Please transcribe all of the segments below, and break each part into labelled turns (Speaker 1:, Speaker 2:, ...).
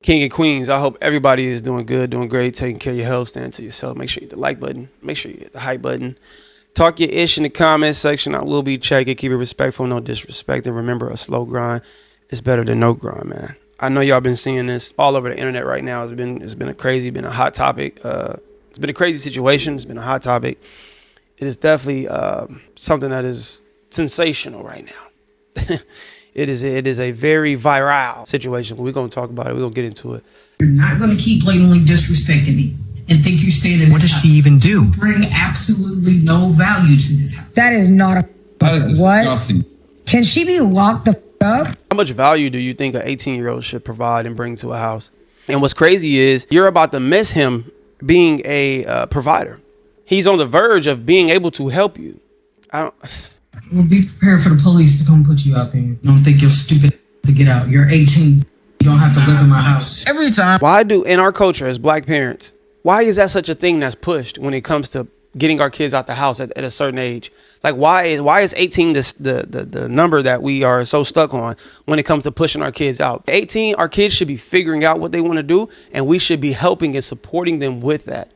Speaker 1: King and Queens, I hope everybody is doing good, doing great, taking care of your health, stand to yourself. Make sure you hit the like button. Make sure you hit the hype button. Talk your ish in the comment section. I will be checking. Keep it respectful, no disrespect. And remember, a slow grind is better than no grind, man. I know y'all been seeing this all over the internet right now. It's been a hot topic. It's been a crazy situation. It's been a hot topic. It is definitely something that is sensational right now. It is a very viral situation. We're going to talk about it. We're going to get into it.
Speaker 2: You're not going to keep blatantly disrespecting me and think you stand in
Speaker 3: What does
Speaker 2: house.
Speaker 3: she even do?
Speaker 2: Bring absolutely no value to this house.
Speaker 4: That is not a...
Speaker 5: That is disgusting.
Speaker 4: What? Can she be locked the up?
Speaker 1: How much value do you think an 18-year-old should provide and bring to a house? And what's crazy is you're about to miss him being a provider. He's on the verge of being able to help you.
Speaker 2: Well, be prepared for the police to come put you out there. Don't think you're stupid to get out. You're 18. You don't have to live in my house.
Speaker 3: Every time.
Speaker 1: Why do, in our culture as black parents, why is that such a thing that's pushed when it comes to getting our kids out the house at a certain age? Like, why is 18 the number that we are so stuck on when it comes to pushing our kids out? 18, our kids should be figuring out what they want to do, and we should be helping and supporting them with that.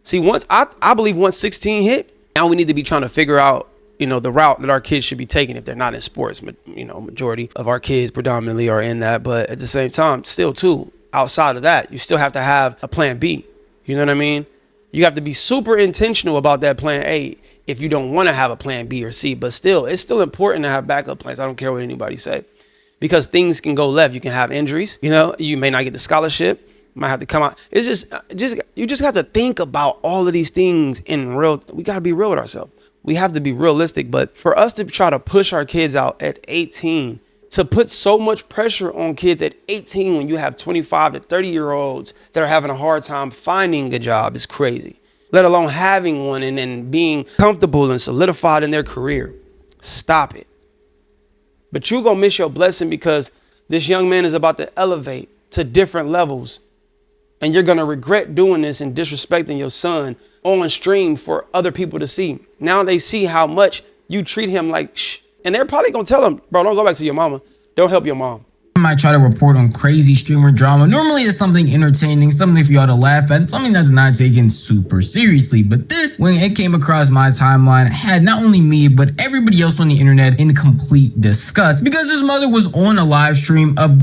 Speaker 1: See, I believe once 16 hit, now we need to be trying to figure out, the route that our kids should be taking if they're not in sports. Majority of our kids predominantly are in that. But at the same time, still too, outside of that, you still have to have a plan B. You know what I mean? You have to be super intentional about that plan A if you don't want to have a plan B or C. But still, it's still important to have backup plans. I don't care what anybody say. Because things can go left. You can have injuries. You may not get the scholarship. Might have to come out. It's just you just have to think about all of these things in real. We got to be real with ourselves. We have to be realistic. But for us to try to push our kids out at 18, to put so much pressure on kids at 18 when you have 25 to 30-year-olds that are having a hard time finding a job is crazy, let alone having one and then being comfortable and solidified in their career. Stop it. But you're going to miss your blessing because this young man is about to elevate to different levels. And you're going to regret doing this and disrespecting your son on stream for other people to see. Now they see how much you treat him like shh. And they're probably going to tell him, bro, don't go back to your mama. Don't help your mom.
Speaker 3: I might try to report on crazy streamer drama. Normally it's something entertaining, something for y'all to laugh at, something that's not taken super seriously. But this, when it came across my timeline, had not only me, but everybody else on the internet in complete disgust because his mother was on a live stream of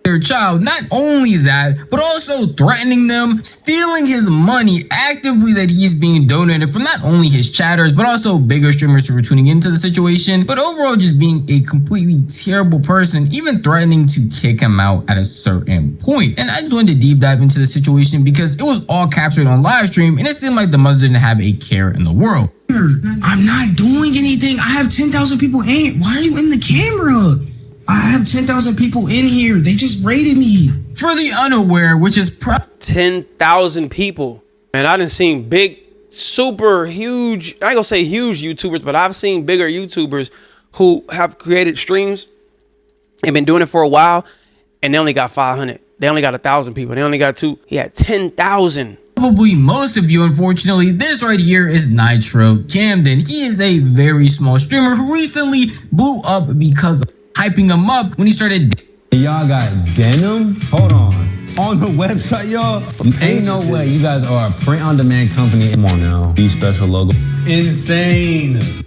Speaker 3: their child. Not only that, but also threatening them, stealing his money actively that he's being donated from not only his chatters, but also bigger streamers who were tuning into the situation, but overall just being a completely terrible person, even threatening to kick him out at a certain point. And I just wanted to deep dive into the situation because it was all captured on live stream and it seemed like the mother didn't have a care in the world.
Speaker 2: I'm not doing anything. I have 10,000 people in. Why are you in the camera? I have 10,000 people in here. They just raided me.
Speaker 3: For the unaware, which is
Speaker 1: 10,000 people. Man, I done seen big, super huge, I ain't gonna say huge YouTubers, but I've seen bigger YouTubers who have created streams and been doing it for a while, and they only got 500. They only got 1,000 people. They only got two. He had 10,000.
Speaker 3: Probably most of you, unfortunately. This right here is Nitro Camden. He is a very small streamer who recently blew up because of hyping him up when he started.
Speaker 5: Y'all got denim? Hold on the website, y'all? Ain't no way you guys are a print-on-demand company. Come on now, be special logo. Insane.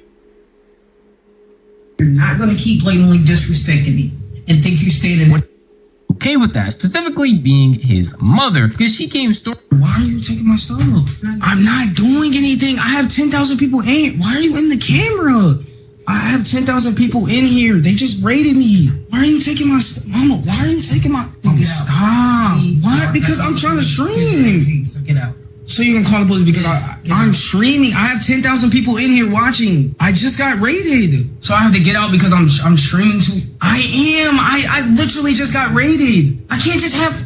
Speaker 2: You're not going to keep blatantly disrespecting me and think you stand in.
Speaker 3: Okay with that, specifically being his mother, because she came
Speaker 2: Why are you taking my stuff? I'm not doing anything. I have 10,000 people in. Why are you in the camera? I have 10,000 people in here. They just raided me. Why are you taking my stuff? Mama, why are you taking my... Mama, stop. Why? Because I'm trying to stream. So get out. So you can call the police because I'm streaming. I have 10,000 people in here watching. I just got raided. So I have to get out because I'm streaming too. I literally just got raided. I can't just have...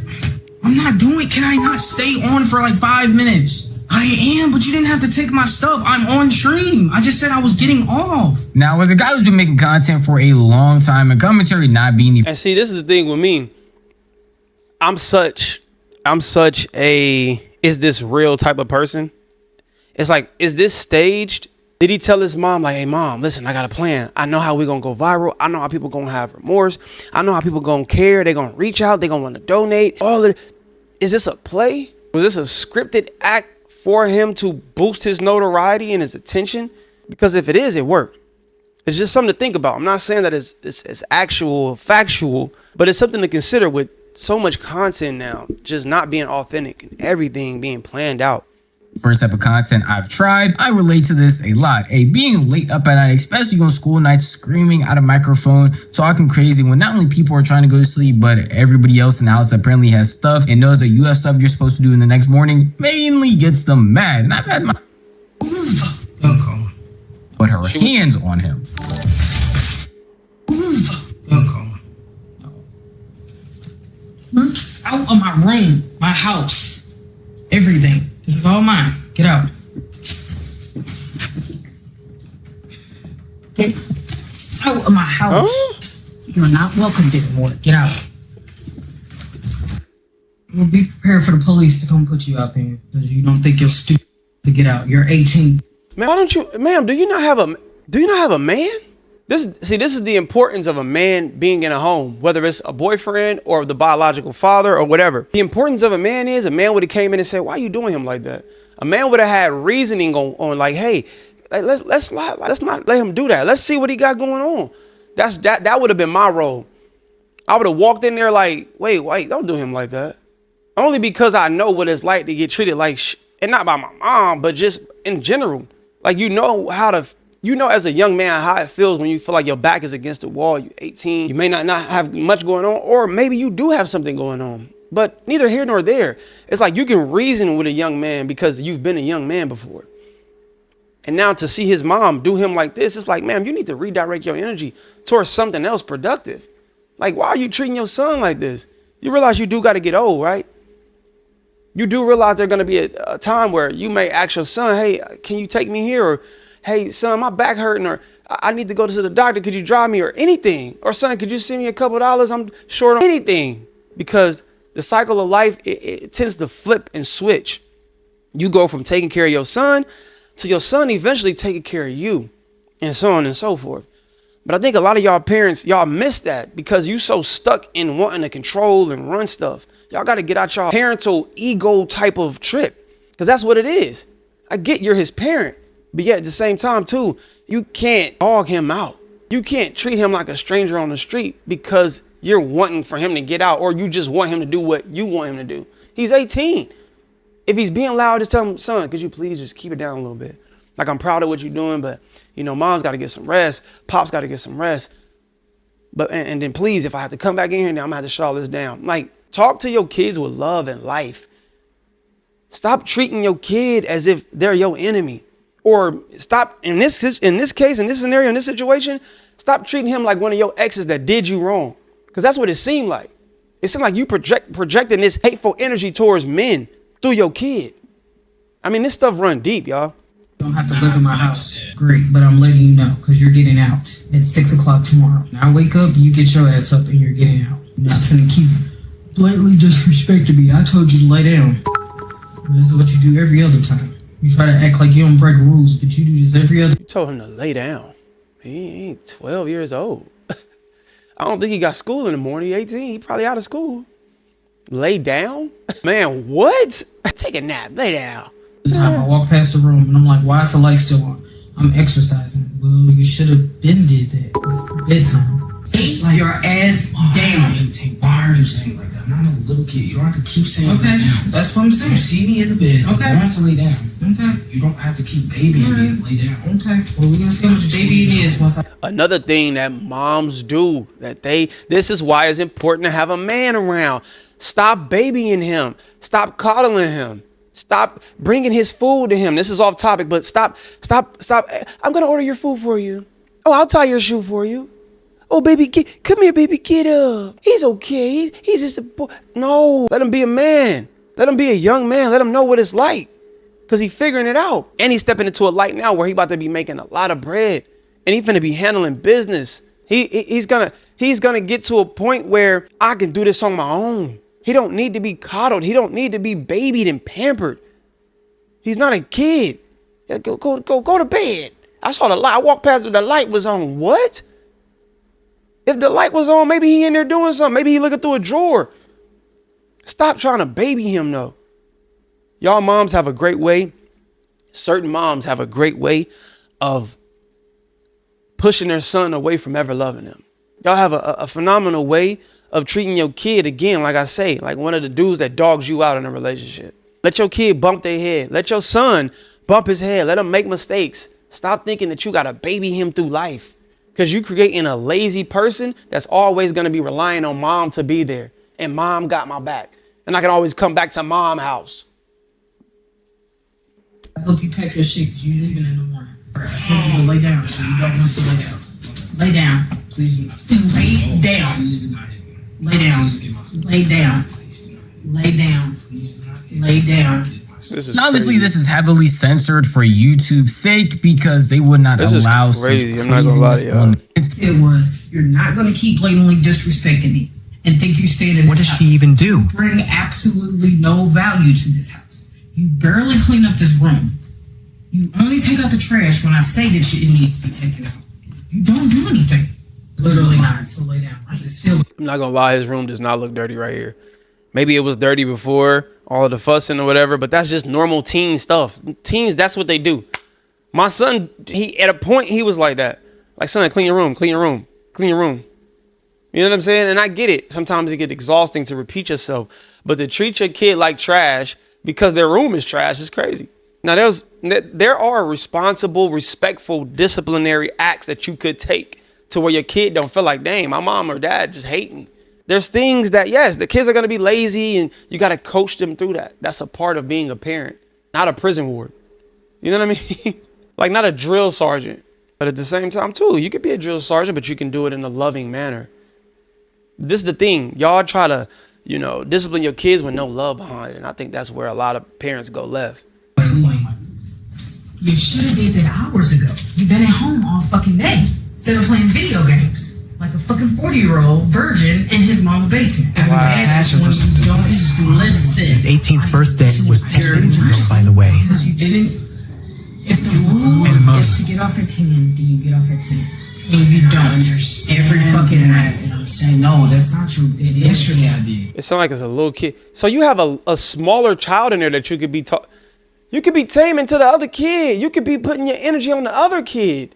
Speaker 2: I'm not doing... Can I not stay on for like 5 minutes? I am, but you didn't have to take my stuff. I'm on stream. I just said I was getting off.
Speaker 3: Now, as a guy who's been making content for a long time and commentary not being...
Speaker 1: And see, this is the thing with me. I'm such a... Is this real type of person? It's like, is this staged? Did he tell his mom, like, hey, mom, listen, I got a plan. I know how we're going to go viral. I know how people going to have remorse. I know how people going to care. They're going to reach out. They're going to want to donate. All of it. Is this a play? Was this a scripted act for him to boost his notoriety and his attention? Because if it is, it worked. It's just something to think about. I'm not saying that it's actual, factual, but it's something to consider with so much content now, just not being authentic and everything being planned out.
Speaker 3: First type of content I've tried, I relate to this a lot. Being late up at night, especially on school nights, screaming at a microphone, talking crazy when not only people are trying to go to sleep, but everybody else in the house apparently has stuff and knows that you have stuff you're supposed to do in the next morning, mainly gets them mad. And I've had my put her hands on him.
Speaker 2: Out of my room, my house, everything. This is all mine. Get out. Get out of my house.
Speaker 1: Huh?
Speaker 2: You're not welcome anymore. Get out. Well, be prepared for the police to come put you out there because you don't think you're stupid to get out. You're 18.
Speaker 1: Man, why don't you, ma'am, do you not have a man? This is the importance of a man being in a home, whether it's a boyfriend or the biological father or whatever. The importance of a man is a man would have came in and said, why are you doing him like that? A man would have had reasoning on like, hey, let's not let him do that. Let's see what he got going on. That would have been my role. I would have walked in there like, wait, don't do him like that. Only because I know what it's like to get treated like and not by my mom, but just in general. Like, you know as a young man how it feels when you feel like your back is against the wall. You're 18. You may not have much going on, or maybe you do have something going on. But neither here nor there. It's like you can reason with a young man because you've been a young man before. And now to see his mom do him like this, it's like, man, you need to redirect your energy towards something else productive. Like, why are you treating your son like this? You realize you do got to get old, right? You do realize there's going to be a time where you may ask your son, hey, can you take me here? Or, hey, son, my back hurting, or I need to go to the doctor. Could you drive me, or anything? Or, son, could you send me a couple dollars? I'm short on anything. Because the cycle of life, it tends to flip and switch. You go from taking care of your son to your son eventually taking care of you, and so on and so forth. But I think a lot of y'all parents, y'all miss that because you so stuck in wanting to control and run stuff. Y'all got to get out y'all parental ego type of trip, because that's what it is. I get you're his parent, but yet at the same time too, you can't dog him out. You can't treat him like a stranger on the street because you're wanting for him to get out, or you just want him to do what you want him to do. He's 18. If he's being loud, just tell him, son, could you please just keep it down a little bit? Like, I'm proud of what you're doing, but you know, mom's got to get some rest. Pop's got to get some rest. But and then please, if I have to come back in here now, I'm gonna have to shut all this down. Like, talk to your kids with love and life. Stop treating your kid as if they're your enemy. Or stop, in this case, in this scenario, in this situation, stop treating him like one of your exes that did you wrong. Because that's what it seemed like. It seemed like you projecting this hateful energy towards men through your kid. I mean, this stuff run deep, y'all.
Speaker 2: You don't have to live in my house. Great, but I'm letting you know because you're getting out at 6 o'clock tomorrow. Now I wake up, you get your ass up, and you're getting out. You're not finna keep blatantly disrespecting me. I told you to lay down. This is what you do every other time. You try to act like you don't break rules, but you do this every other.
Speaker 1: You told him to lay down. He ain't 12 years old. I don't think he got school in the morning. He 18. He probably out of school. Lay down? Man, what? Take a nap. Lay down.
Speaker 2: This time I walk past the room and I'm like, why is the light still on? I'm exercising. Well, you should have been did that. It's bedtime. Just like, your ass down.
Speaker 6: Why are you saying like that? I'm not a little kid. You don't have to keep saying
Speaker 2: okay,
Speaker 6: lay down.
Speaker 2: That's what I'm saying.
Speaker 6: You see me in the bed.
Speaker 2: Okay.
Speaker 6: I want to lay down.
Speaker 2: Okay.
Speaker 6: You don't have to keep babying me and lay down.
Speaker 2: Okay. Well, we're gonna see how much baby it is once I.
Speaker 1: Another thing that moms do, this is why it's important to have a man around. Stop babying him. Stop coddling him. Stop bringing his food to him. This is off topic, but stop. I'm going to order your food for you. Oh, I'll tie your shoe for you. Oh, baby, come here, baby, get up. He's okay. He's just a boy. No, let him be a man. Let him be a young man. Let him know what it's like, because he's figuring it out. And he's stepping into a light now where he's about to be making a lot of bread, and he's going to be handling business. He's going to get to a point where I can do this on my own. He don't need to be coddled. He don't need to be babied and pampered. He's not a kid. Go to bed. I saw the light. I walked past it. The light was on. What? If the light was on, maybe he in there doing something. Maybe he looking through a drawer. Stop trying to baby him, though. Y'all moms have a great way. Certain moms have a great way of pushing their son away from ever loving them. Y'all have a phenomenal way of treating your kid, again, like I say, like one of the dudes that dogs you out in a relationship. Let your kid bump their head. Let your son bump his head. Let him make mistakes. Stop thinking that you got to baby him through life, because you creating a lazy person that's always going to be relying on mom to be there. And mom got my back. And I can always come back to mom's house.
Speaker 2: I hope you pack your shit because you're leaving in the morning. I told you to lay down, so you don't want to lay down. Lay down. Please do not. Lay down. Please do not. Lay down. Lay down. Lay down. Lay down.
Speaker 3: Obviously, this is heavily censored for YouTube's sake because they would not allow such craziness on
Speaker 2: it was, you're not going to keep blatantly disrespecting me and think you stand in.
Speaker 7: What does she even do?
Speaker 2: Bring absolutely no value to this house. You barely clean up this room. You only take out the trash when I say that it needs to be taken out. You don't do anything. Literally not. So lay down. It's still.
Speaker 1: I'm not gonna lie, his room does not look dirty right here. Maybe it was dirty before all of the fussing or whatever, but that's just normal teen stuff. Teens, that's what they do. My son, he at a point he was like that. Like, son, clean your room, clean your room, clean your room. You know what I'm saying? And I get it. Sometimes it gets exhausting to repeat yourself, but to treat your kid like trash because their room is trash is crazy. Now, there are responsible, respectful, disciplinary acts that you could take to where your kid don't feel like, dang, my mom or dad just hate me. There's things that, yes, the kids are going to be lazy and you got to coach them through that. That's a part of being a parent, not a prison ward. You know what I mean? Like, not a drill sergeant. But at the same time, too, you could be a drill sergeant, but you can do it in a loving manner. This is the thing. Y'all try to, discipline your kids with no love behind it. And I think that's where a lot of parents go left.
Speaker 2: You should have did that hours ago. You've been at home all fucking day instead of playing video games like a fucking 40-year-old virgin in his mama's basement. Don't listen.
Speaker 7: His 18th birthday was 10 days ago, by the way.
Speaker 2: Because you didn't. If the rule is to get off at 10, then you get off at 10. And you don't. Every fucking night. I'm saying, no, that's not true. Yesterday I did.
Speaker 1: It sounds like it's a little kid. So you have a smaller child in there that you could be taught. You could be taming to the other kid. You could be putting your energy on the other kid.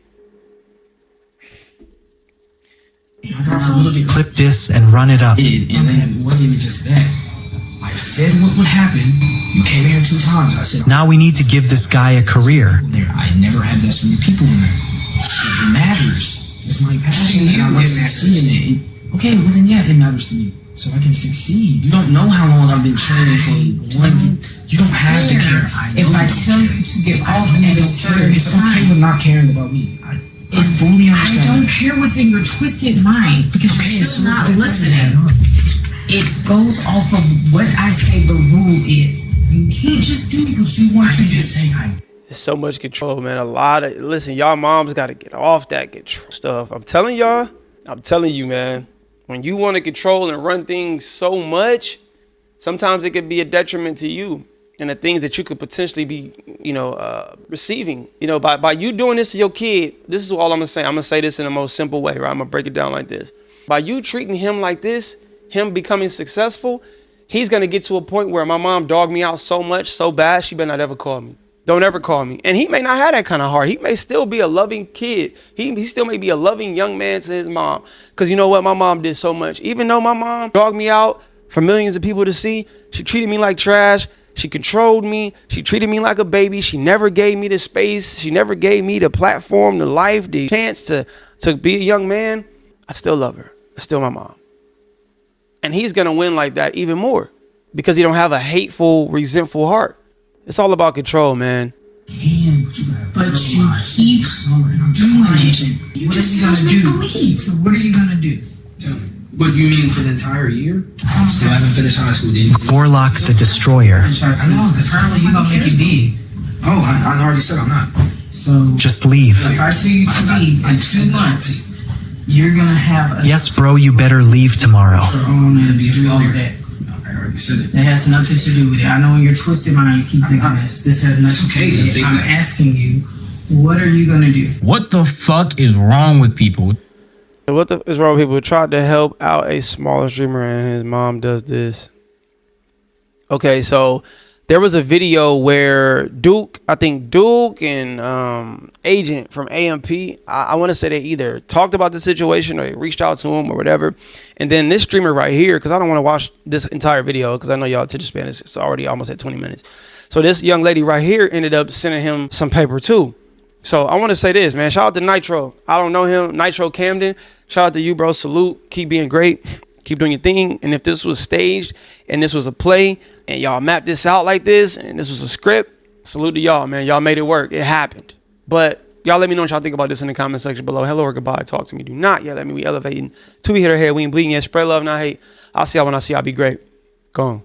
Speaker 7: Clip this and run it up.
Speaker 6: And then it wasn't even just that. I said what would happen. You came here 2 times. I said,
Speaker 7: now we need to give this guy a career.
Speaker 6: I never had that many people in there. It matters. It's my passion and I want to succeed in it. Okay, well then yeah, it matters to me. So I can succeed. You don't know how long I've been training for one. You don't have to care.
Speaker 2: If I tell you to get off at a certain
Speaker 6: it's okay with not caring about me. I fully understand.
Speaker 2: I don't care what's in your twisted mind because you're still not listening. It goes off of what I say the rule is. You can't just do what you want to do.
Speaker 1: There's so much control, man. Listen, y'all moms got to get off that control stuff. I'm telling you, man. When you want to control and run things so much, sometimes it could be a detriment to you and the things that you could potentially be, receiving. By you doing this to your kid, this is all I'm going to say. I'm going to say this in the most simple way, right? I'm going to break it down like this. By you treating him like this, him becoming successful, he's going to get to a point where my mom dogged me out so much, so bad, she better not ever call me. Don't ever call me. And he may not have that kind of heart. He may still be a loving kid. He still may be a loving young man to his mom. Because you know what? My mom did so much. Even though my mom dogged me out for millions of people to see, she treated me like trash. She controlled me. She treated me like a baby. She never gave me the space. She never gave me the platform, the life, the chance to be a young man. I still love her. It's still my mom. And he's going to win like that even more because he don't have a hateful, resentful heart. It's all about control, man.
Speaker 2: But you keep doing it. What are you gonna do? So what are you gonna do?
Speaker 6: Tell me. What you mean for the entire year? Still haven't finished high school, didn't you?
Speaker 7: Gorlock the Destroyer.
Speaker 6: I know.
Speaker 2: Apparently you gonna make it big.
Speaker 6: Oh, I already said I'm not.
Speaker 2: So
Speaker 7: just leave.
Speaker 2: If I tell you to leave in 2 months, you're gonna have a.
Speaker 7: Yes, bro, you better leave tomorrow.
Speaker 2: I'm gonna be a failure. It has nothing to do with it. I know in your twisted mind you keep thinking this. This has nothing to do with it. I'm asking you,
Speaker 8: What are you gonna do?
Speaker 3: What the fuck is wrong with people?
Speaker 1: What the is wrong with people who tried to help out a smaller streamer and his mom does this? Okay, so there was a video where Duke and Agent from AMP, I want to say they either talked about the situation or they reached out to him or whatever. And then this streamer right here, because I don't want to watch this entire video because I know y'all attention span is already almost at 20 minutes. So this young lady right here ended up sending him some paper too. So I want to say this, man. Shout out to Nitro. I don't know him. Nitro Camden. Shout out to you, bro. Salute. Keep being great. Keep doing your thing. And if this was staged and this was a play and y'all mapped this out like this and this was a script, salute to y'all, man. Y'all made it work. It happened. But y'all let me know what y'all think about this in the comment section below. Hello or goodbye. Talk to me. Do not yell at me. We elevating. 2 we hit our head. We ain't bleeding yet. Spread love, not hate. I'll see y'all when I see y'all. Be great. Go on.